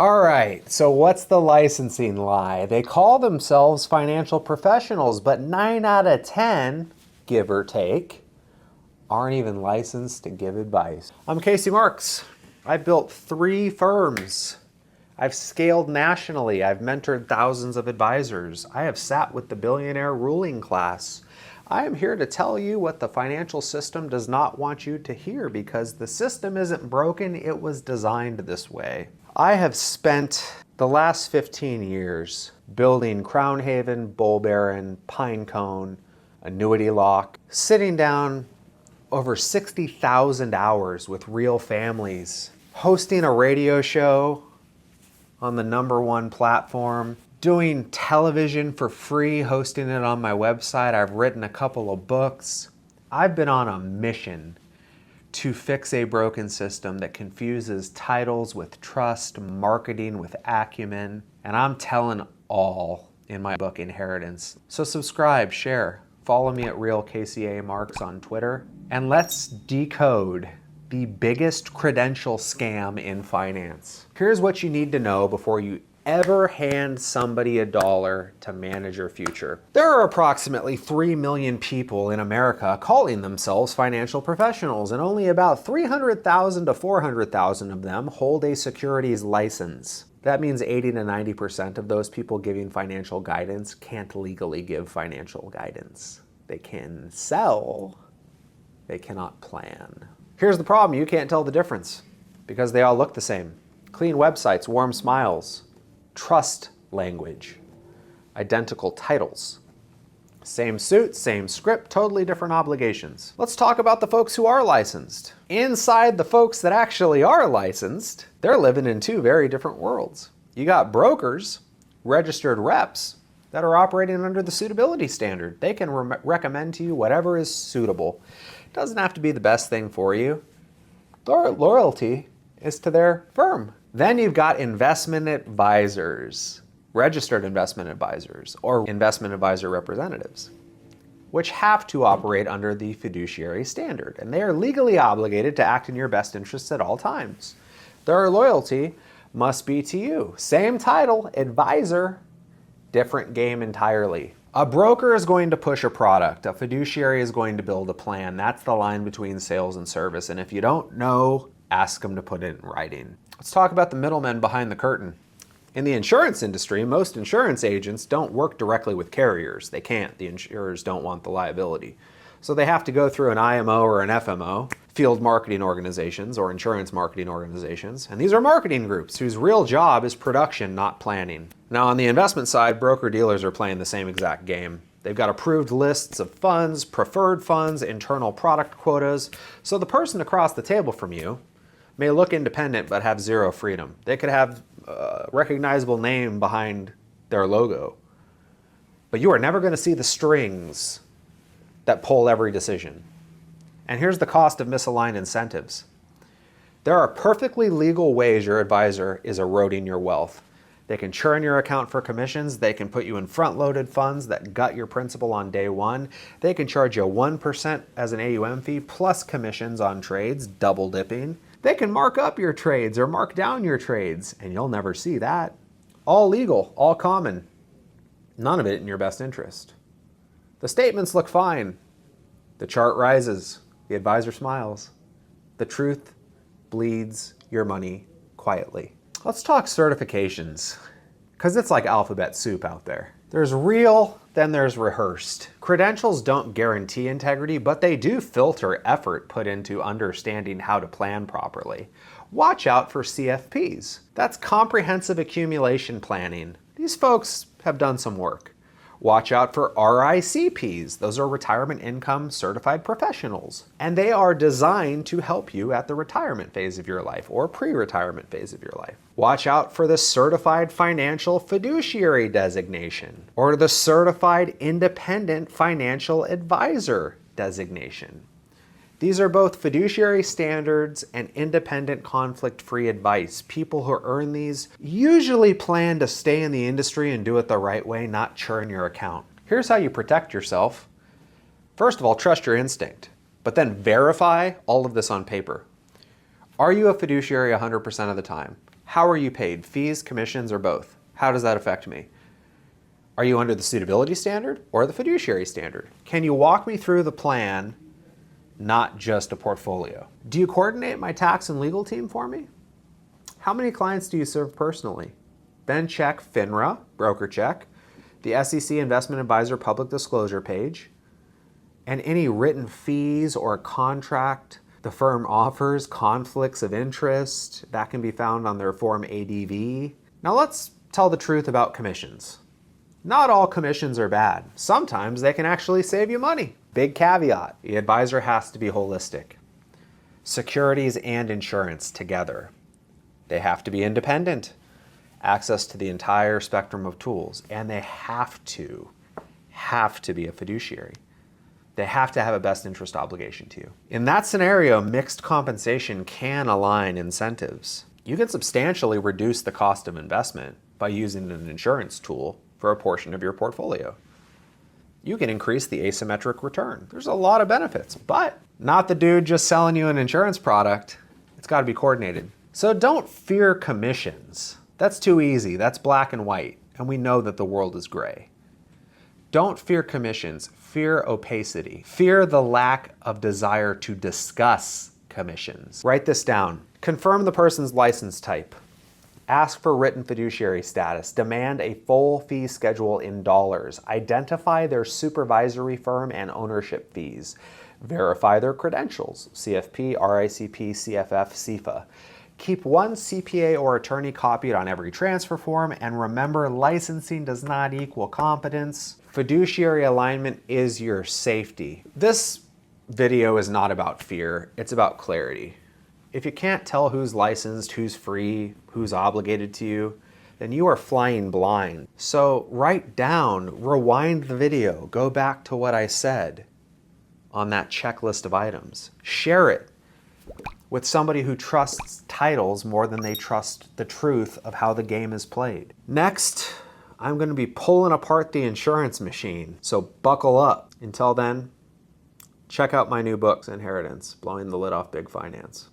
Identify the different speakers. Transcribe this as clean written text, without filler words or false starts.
Speaker 1: All right, so what's the licensing lie? They call themselves financial professionals, but 9 out of 10, give or take, aren't even licensed to give advice. I'm Casey Marx. I built 3 firms. I've scaled nationally. I've mentored thousands of advisors. I have sat with the billionaire ruling class. I am here to tell you what the financial system does not want you to hear, because the system isn't broken, it was designed this way. I have spent the last 15 years building Crown Haven, Bull Baron, Pinecone, Annuity Lock, sitting down over 60,000 hours with real families, hosting a radio show on the #1 platform, doing television for free, hosting it on my website. I've written a couple of books. I've been on a mission to fix a broken system that confuses titles with trust, marketing with acumen, and I'm telling all in my book, Inheritance. So subscribe, share, follow me at RealKCA Marx on Twitter, and let's decode the biggest credential scam in finance. Here's what you need to know before you ever hand somebody $1 to manage your future. There are approximately 3 million people in America calling themselves financial professionals, and only about 300,000 to 400,000 of them hold a securities license. That means 80 to 90% of those people giving financial guidance can't legally give financial guidance. They can sell, they cannot plan. Here's the problem: you can't tell the difference because they all look the same. Clean websites, warm smiles, trust language, identical titles. Same suit, same script, totally different obligations. Let's talk about the folks who are licensed. Inside the folks that actually are licensed, they're living in 2 very different worlds. You got brokers, registered reps, that are operating under the suitability standard. They can recommend to you whatever is suitable. It doesn't have to be the best thing for you. Their loyalty is to their firm. Then you've got investment advisors, registered investment advisors, or investment advisor representatives, which have to operate under the fiduciary standard, and they are legally obligated to act in your best interests at all times. Their loyalty must be to you. Same title, advisor, different game entirely. A broker is going to push a product. A fiduciary is going to build a plan. That's the line between sales and service. And if you don't know, ask them to put it in writing. Let's talk about the middlemen behind the curtain. In the insurance industry, most insurance agents don't work directly with carriers. They can't. The insurers don't want the liability. So they have to go through an IMO or an FMO, field marketing organizations or insurance marketing organizations. And these are marketing groups whose real job is production, not planning. Now on the investment side, broker-dealers are playing the same exact game. They've got approved lists of funds, preferred funds, internal product quotas. So the person across the table from you may look independent but have zero freedom. They could have a recognizable name behind their logo, but you are never going to see the strings that pull every decision. And here's the cost of misaligned incentives. There are perfectly legal ways your advisor is eroding your wealth. They can churn your account for commissions. They can put you in front-loaded funds that gut your principal on day one. They can charge you 1% as an AUM fee plus commissions on trades, double dipping. They can mark up your trades or mark down your trades, and you'll never see that. All legal, all common. None of it in your best interest. The statements look fine. The chart rises. The advisor smiles. The truth bleeds your money quietly. Let's talk certifications, because it's like alphabet soup out there. There's real, then there's rehearsed. Credentials don't guarantee integrity, but they do filter effort put into understanding how to plan properly. Watch out for CFPs. That's comprehensive accumulation planning. These folks have done some work. Watch out for RICPs. Those are retirement income certified professionals. And they are designed to help you at the retirement phase of your life or pre-retirement phase of your life. Watch out for the certified financial fiduciary designation or the certified independent financial advisor designation. These are both fiduciary standards and independent conflict-free advice. People who earn these usually plan to stay in the industry and do it the right way, not churn your account. Here's how you protect yourself. First of all, trust your instinct, but then verify all of this on paper. Are you a fiduciary 100% of the time? How are you paid? Fees, commissions, or both? How does that affect me? Are you under the suitability standard or the fiduciary standard? Can you walk me through the plan, not just a portfolio? Do you coordinate my tax and legal team for me? How many clients do you serve personally? Then check FINRA, broker check, the SEC Investment Advisor public disclosure page, and any written fees or contract the firm offers, conflicts of interest, that can be found on their Form ADV. Now let's tell the truth about commissions. Not all commissions are bad. Sometimes they can actually save you money. Big caveat, the advisor has to be holistic. Securities and insurance together. They have to be independent. Access to the entire spectrum of tools. And they have to be a fiduciary. They have to have a best interest obligation to you. In that scenario, mixed compensation can align incentives. You can substantially reduce the cost of investment by using an insurance tool for a portion of your portfolio. You can increase the asymmetric return. There's a lot of benefits, but not the dude just selling you an insurance product. It's got to be coordinated. So don't fear commissions. That's too easy. That's black and white, and we know that the world is gray. Don't fear commissions. Fear opacity. Fear the lack of desire to discuss commissions. Write this down. Confirm the person's license type. Ask for written fiduciary status. Demand a full fee schedule in dollars. Identify their supervisory firm and ownership fees. Verify their credentials, CFP, RICP, CFF, CFA. Keep one CPA or attorney copied on every transfer form, and remember, licensing does not equal competence. Fiduciary alignment is your safety. This video is not about fear, it's about clarity. If you can't tell who's licensed, who's free, who's obligated to you, then you are flying blind. So write down, rewind the video, go back to what I said on that checklist of items. Share it with somebody who trusts titles more than they trust the truth of how the game is played. Next, I'm going to be pulling apart the insurance machine, so buckle up. Until then, check out my new books, Inheritance, Blowing the Lid Off Big Finance.